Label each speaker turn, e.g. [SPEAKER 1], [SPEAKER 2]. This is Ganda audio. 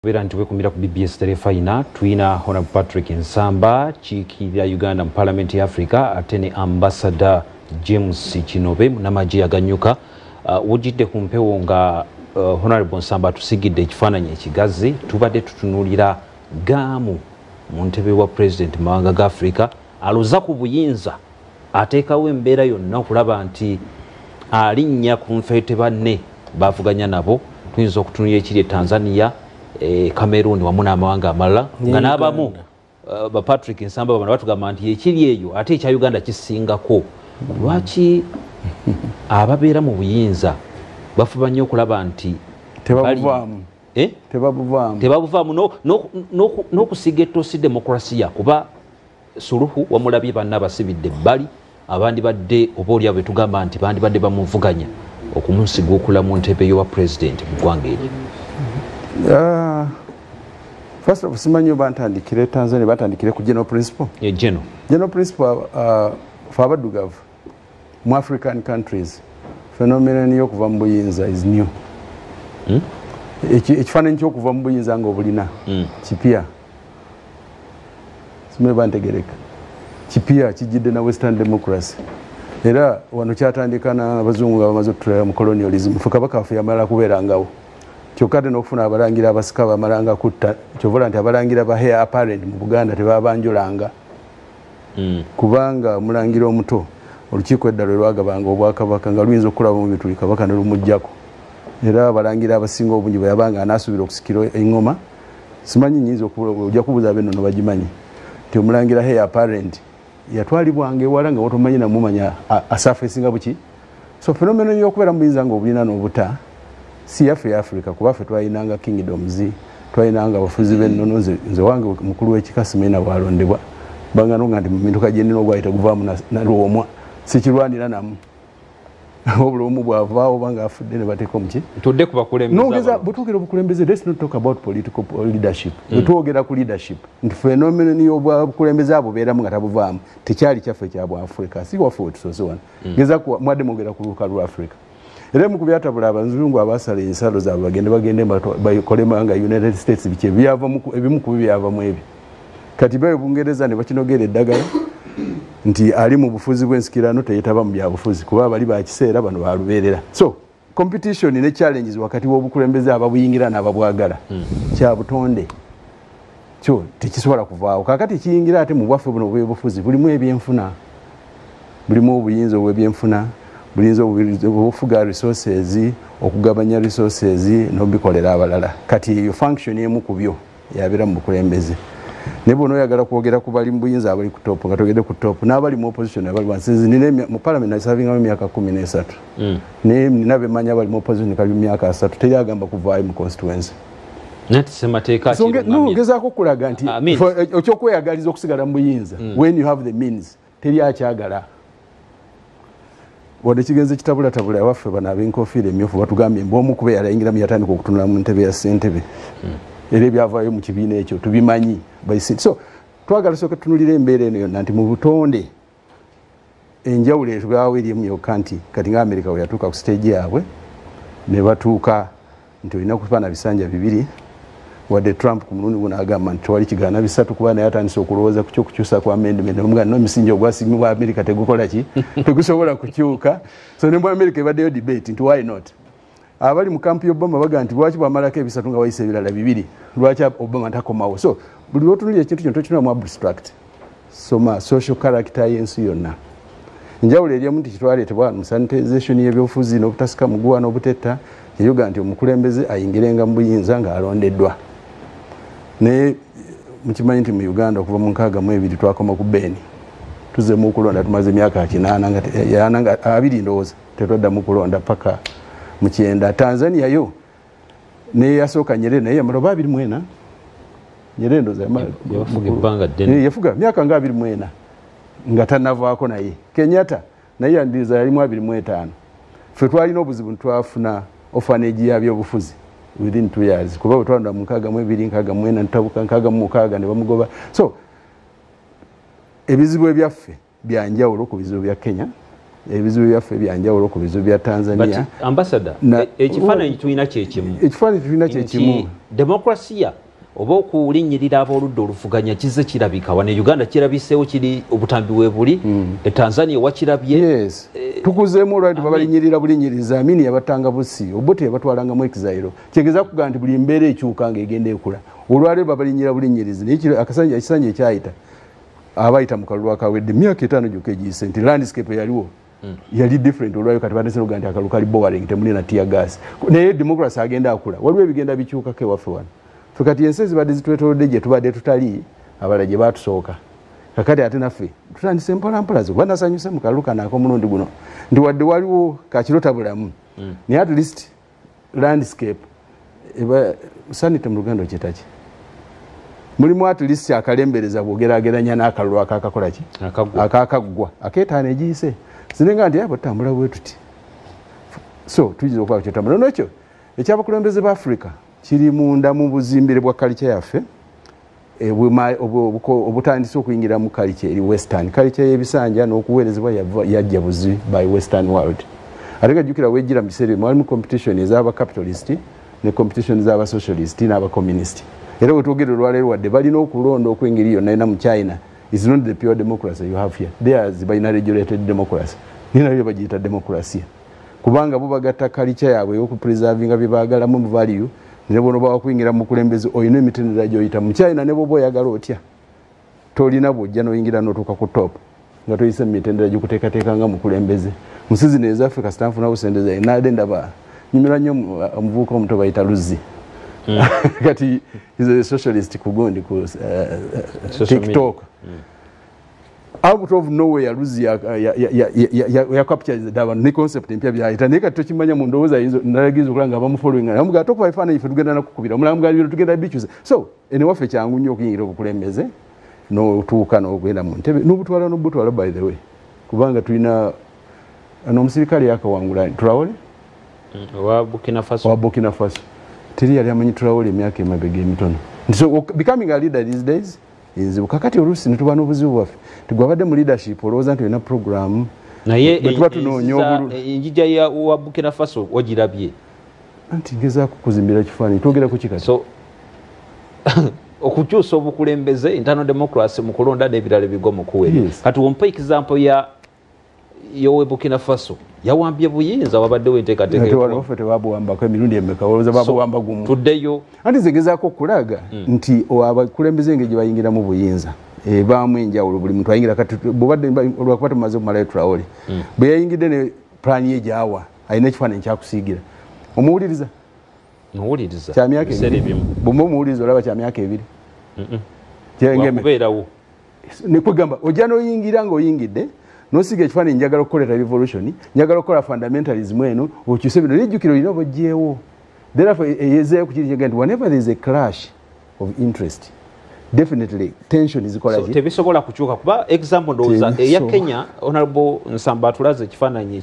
[SPEAKER 1] Kubera nti wekumira ku BBS Telefina tuina Honorable Patrick Nsamba chikirira Uganda mu Parliament ya Africa ate ne Ambassador James Kinobe munamaji aganyuka wujidde ku mpewo nga Honorable Nsamba tusigidde ekifaananyi ekigazi tubadde tutunulira gamu mu ntebe wa President mawanga ga Africa aluza ku buyinza ateekawo embeera yonna okulaba nti alinnya ku nfeete banne bavuganya nabo tuyinza okutunulira ekiri Tanzania Cameroon wamu n'amawanga amalala nga n'abamu ba Patrick Nsamba bano batugamba nti ekiri eyo ate ekya Uganda kisingako lwaki ababeera mu buyinza bafuba nnyo okulaba nti tebabuvaamu n'okusiga ettoosi demokrasiya kuba suluhu wamulabye banna basibidde ebbali abandi badde oba oli abo tugamba nti bandi badde bamuvuganya okumusiga okula mu ntebe y'owa president mu ggwanga eryo.
[SPEAKER 2] First of all, simanyi bantandikire Tanzania batandikire ku general principle. General principle for abaddugavu mu African countries phenomenon y'okuva mu buyinza is new. Ekifaananyi ky'okuva mu buyinza nga obulina kipya. Simanyi bantegereka kipya kijjidde na western democracy. Era wano kyatandika n'abazungu nga bamaze okutulera mu colonialism ffe kabaka waffe yamala kubeerangawo. Kyokka ate n'okufuna abalangira abasika bamalanga kutta kyovola nti abalangira ba heir apparent mu Buganda tebabanjulanga kubanga omulangira omuto olukiiko eddala lwagabanga obwakabaka nga luyinza okulaba mu bituli kabaka ne lumuggyako era abalangira abasinga obungi bwe yabanga anaasuubira okusikira eŋŋoma simanyi nyinza ojja kubuuza abennono bagimanyi nti omulangira heir apparent yatwalibwanga ewala nga wotomanyi namumanya asaafu esinga buki so fenomeno y'okubeera mu buyinza nga obulina n'obuta si yaffe ya Africa kuba ffe twalinanga kingdoms twalinanga abafuzi b'ennono nze wange mukulu w'ekika Simena bwalondebwa bangano nga nti mu mintuka gye nnina ogwayita guvaamu na lwomwa sikirwanira namu obuloomu bwavaawo banga afudde ne bateeka omuki
[SPEAKER 1] tudde ku bakulembeze
[SPEAKER 2] nongeza butuukira obukulembeze let's not talk about political leadership twogera ku leadership nti phenomenon y'obukulembeze abo beeramu nga tabuvaamu tekyali kyaffe kya Bwafrika si waffe wetusoose wano geza mwadde mwogera ku lukalu lwa Africa. Era mu kubyatabula abazungu abasala ensalo zaabwe bagende bakolema nga United States biki ebimu ku byava mu ebyo kati bayo Bungereza ne bakinogera eddagala nti ali mu bufuzi bw'ensikirano teyetaba mu byabufuzi kuba bali bakiseera bano balubeerera so competition ne challenges wakati w'obukulembeze ababuyingira n'ababwagala kya butonde kyo tekisobola kuvaawo kakati kiyingira ate mu bwaffe buno bw'obufuzi bulimu ebyenfuna bulimu obuyinza obw'ebyenfuna bulinza obufuga resources okugabanya resources n'obikolera abalala kati eyo function emu ku byo yabeera mu bukulembeze ne bono oyagala kwogera ku bali mu buyinza abali ku top nga togedde ku top n'abali mu opposition abali wansi nine mu parliament nasavingamu emyaka 13 nina bemanya abali mu opposition kali myaka 3 teyagamba kuvaayo mu constituency
[SPEAKER 1] nati semateeka
[SPEAKER 2] gezaako okulaga nti okyokweyagaliza okusigala mu buyinza when you have the means teri akyagala wadde kigenze kitabulatabula waffe bano ab'enkofiira emyufu batugambye mb'omu kubeera yayingiramu yatandika okutunula mu ntebe ya ssentebe era ebyavaayo mu kibiina ekyo tubimanyi so twagala sooka tutunulira embeera eno yonna nti mu butonde enjawulo etugaawo eri emu yokka nti kati nga Amerika we yatuuka ku stage yaabwe ne batuuka nti olina kufaana bisanja bibiri wadde Trump ku mulundi guno agamba nti tewali kigaana bisatu kuba naye atandise okulowooza ku kyokukyusa ku amendment omugana n'omusingi ogwasigibwa Amerika tegukola ki tegusobola kukyuka so ne mu Amerika ebaddeyo debate nti why not abali mu kampu y'Obama baga nti lwaki bwamalako ebisatu nga wayise ebirala bibiri lwaki Obama takomawo so buli lwotunulira ekintu kino tokirina mu abstract soma social character y'ensi yonna enjawulo eriemu nti kitwaleetebwa mu sanitization y'ebyobufuzi n'obutasika muguwa n'obutetta eyoga nti omukulembeze ayingirenga mu buyinza nga alondeddwa naye mukimanyi nti mu Uganda okuva mu 62 twakoma ku Beni tuzemu okulonda tumaze emyaka 8 nga 2 ndowooza tetwaddamu kulonda paka mu 9 Tanzania yo naye yasooka Nyerere naye yamala 24 Nyerere ndowooza yafuga myaka nga 24 nga tanavaako naye Kenyatta naye yandiriza yalimu 25 ffe twalina obuzibu ntwafuna orphanage y'abyobufuzi within 2 years kuba twanda mu 62 ntabuka 66 ne bamugoba so ebizibu ebyaffe byanjawulo ku bizibu bya Kenya ebizibu byaffe byanjawulo ku bizibu bya Tanzania.
[SPEAKER 1] Ambassador, ekifaananyi tulina kyekimu.
[SPEAKER 2] Ekifaananyi tulina kyekimu.
[SPEAKER 1] Demokrasia oba okulinnyirira aboludda oluvuganya kize kirabika wano Uganda kirabiseewo kiri obutambi weebuli Tanzania wakirabye.
[SPEAKER 2] Yes. Tukuzeemu olwali babalinyirira bulinyiriza Amini yabatanga busi obote yabatwalangamu exile. Kyegeza kuga nti buli mbeera ekyuka ng'egenda ekula. Olwali babalinyirira bulinyiriza n'ekiro ekisanja ekyayita abayita mu kalulu akawedde myaka 5 gyokka egiyise nti landscape yaliwo yali different olwayo kati batese luga nti akalu kali boring temuli na tear gas naye democracy agenda akula waliwo ebigenda bikyuka ke waffe wano ffe kati ensi ezibadde zitwetoolodde gye tubadde tutali abala gye baatusooka kakati ate naffe tutandise mpolampola zo banasanyuse mu kalulu kano ak'omulundi guno nti wadde waliwo kakirota bulamu naye at least landscape sanite mu luganda okyetaki mulimu at least akalembereza bwogerageranya n'akalulu akakakola ki akakaggwa akeetaano egiyise zirenga nti abo tambula bwe tuti so tuyiza okuba kyotambula nokyo ekyabakulembeze ba Africa kiri munda mu buzimbire bwa culture yaffe obutandise okuyingira mu culture eri western culture y'ebisanja n'okuweerezebwa yajja buzi by western world ate gajjukira wejjira mu biseera mwalimu competition ez'aba capitalist ne competition z'aba socialist n'aba communist era wetwogere olwaleero wadde balina okulonda okwengeri yonna ina mu China is not the pure democracy you have here there is binary regulated democracy nina byo bagiyita democracy kubanga bo bagatta culture yaabwe okupreservinga bye baagalamu mu value ne bono bakwingira mu kulembeze oyina emitendera gyoyita mu China ne bobo oyagala otya tolina bwojja n'oyingira n'otuuka ku top nga toyise mu mitendera gy'okuteekateekanga mu kulembeze mu sizini ezaffe kastanfuna busendeza enaade ndaba nyumira nnyo omuvubuka omuto bayita Luzzi kati is a socialist kugundi ku TikTok out of nowhere Luzzi ya capture the ni concept empya byayita naye kati tokimanya mu ndowooza yizo nalagizo kulanga abamufollowing namuga tokuba ifana ife tugenda nakukubira omulamuga biro tugenda bichuza so ene waffe kyangu nnyo okuyingira obukulembeze n'otuuka n'ogenda mu ntebe n'obutwala by the way kubanga tulina n'omusirikale yakawangula Traore
[SPEAKER 1] wa Burkina Faso teri yali amanyi Traore emyaka emabega emitono so becoming a leader these days is kakati oluusi ne tuba n'obuzibu bwaffe tugwabadde mu leadership olowooza nti olina program naye enjija ya wa Burkina Faso wagirabye
[SPEAKER 2] anti gezaako kuzimbira kifaananyi twogera ku kikati
[SPEAKER 1] so okukyusa obukulembeze internal democracy mu kulonda n'ebirala bigwa mu kuweera kati wompa example yowe Burkina Faso yawambye buyinza wabaddewo enteekateeka
[SPEAKER 2] tewabuwambako emirundi emeka olowooza babuwamba gumu
[SPEAKER 1] tuddeyo
[SPEAKER 2] anti zegezaako okulaga nti abakulembeze engeri gye bayingira mu buyinza baamu enjawulo buli muntu ayingira kati bwobadde olwakuba tumaze okumalayo Traore bwe yayingidde ne pulaani ye gyawa alina ekifaananyi kyakusiigira omuwuliriza kyamyaka ebiri bw'omu omuwuliriza olaba kyamyaka ebiri
[SPEAKER 1] wakubeerawo
[SPEAKER 2] nekwegamba ojja n'oyingira ng'oyingidde nosiga ekifaananyi njagala okukolera revolution njagala okukola fundamentalism eno okyuse bino nejjukiro olina obagyewo therefore eyezeeyo ku kiri kyega nti whenever there is a clash of interest definitely tension zikola
[SPEAKER 1] tebisobola kukyuka kuba example ndowooza eya Kenya honorable Nsamba atulaze ekifaananyi